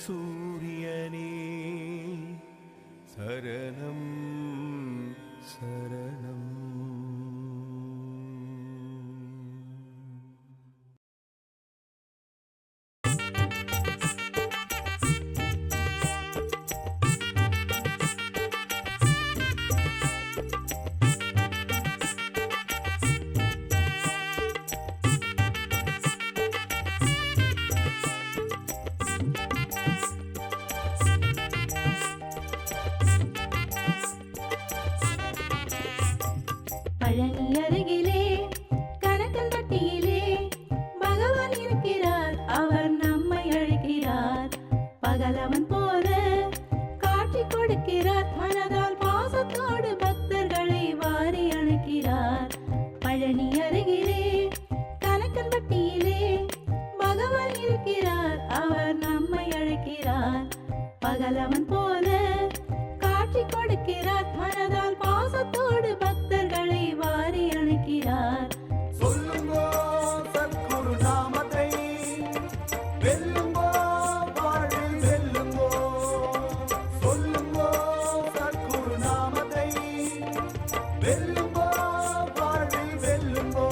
சூரியனே சரணம் சரணம். பழனி அருகிலே கணக்கன்பட்டியிலே பகவான் இருக்கிறார், அவர் நம்மை அழைக்கிறார். பகலவன் போல காட்சி கொடுக்கிறார், மனதால் பாசத்தோடு பக்தர்களை வாரி அழைக்கிறார். பழனி அருகிலே கணக்கன்பட்டியிலே பகவான் இருக்கிறார், அவர் நம்மை அழைக்கிறார். பகலவன் போல காட்சி கொடுக்கிறார், மனதால் பாசத்தோடு பக்தர்களை வாரி அழைக்கிறார். சொல்லுங்கோ சத்குரு நாமத்தை, வெல்லுங்கோ வாழ்வில் வெல்லுங்கோ. சொல்லுங்கோ சத்குரு நாமத்தை, வெல்லுங்கோ வாழ்வில் வெல்லுங்கோ.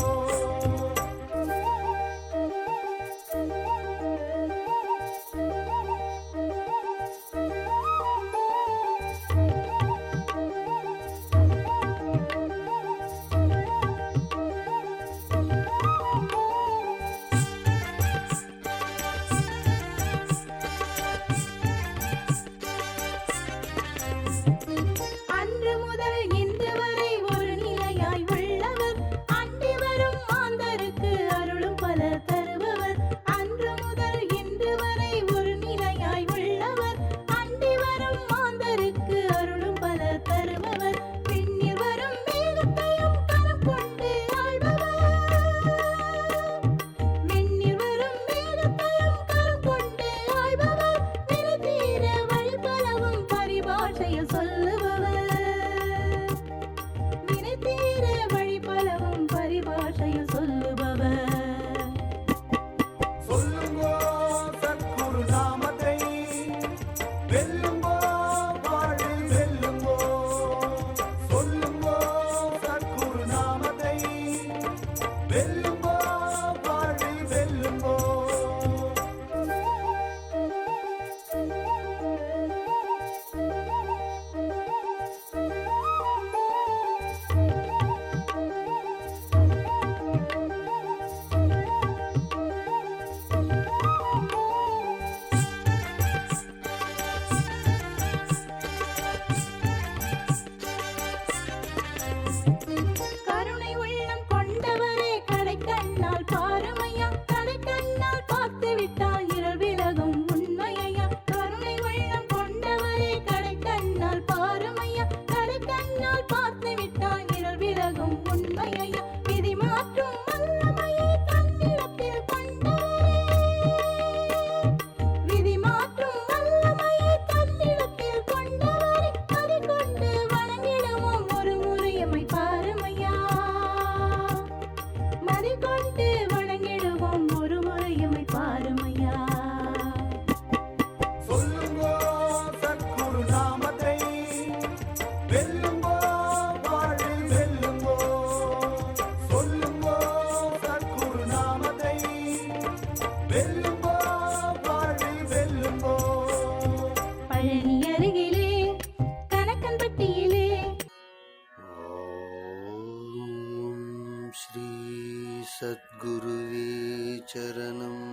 அன்று முதல் இன்று வரை ஒரு நிலையாய் உள்ளவர், அண்டி வரும் மாந்தருக்கு அருளும் பல தருபவர். அன்று முதல் இன்று வரை ஒரு நிலையாய் உள்ளவர், அண்டி வரும் மாந்தருக்கு அருளும் பல தருபவர். பின்னில் வரும் மேகத்தையும் கரம் கொண்டு ஆள்பவர், விண்ணில் வரும் மேகத்தையும் கரம் கொண்டு ஆள்பவர். வினை தீர வழி பலவும் பரிபாஷையில் சொல்லுபவர், வினை தீர வழி பலவும் பரிபாஷையில் சொல்லுபவர். சொல்லுங்கோ சத்குரு நாமத்தை, வெல்லுங்கோ வாழ்வில் வெல்லுங்கோ. சொல்லுங்கோ சத்குரு நாமத்தை, வெல்லுங்கோ வாழ்வில் வெல்லுங்கோ. கருணை உள்ளம் கொண்டவரே கடைக்கண்ணால் பாருமையா, கடைக்கண்ணால் பார்த்து விட்டால் இருள் விலகும் உண்மையா. கருணை உள்ளம் கொண்டவரே கடைக்கண்ணால் பாருமையா, கடைக்கண்ணால் பார்த்து விட்டால் இருள் விலகும் உண்மையா. விதி மாற்றும் வல்லமையை தன்னிடத்தில் கொண்டவரே, விதி மாற்றும் வல்லமையை தன்னிடத்தில் கொண்டவரே. அதை கொண்டு வணங்கிடுவோம் ஒரு முறையமை பாருமையா, மதி கொண்டு வணங்கிடுவோம் ஒரு முறையமை பாருமையா. சொல்லுங்கோ சத்குரு நாமத்தை, வெல்லுங்கோ வாழ்வில் வெல்லுங்கோ. சொல்லுங்கோ சத்குரு நாமத்தை, வெல்லுங்கோ வாழ்வில் வெல்லுங்கோ. பழனி அருகிலே கணக்கன்பட்டியிலே ஓம் ஸ்ரீ சத்குருவே சரணம்.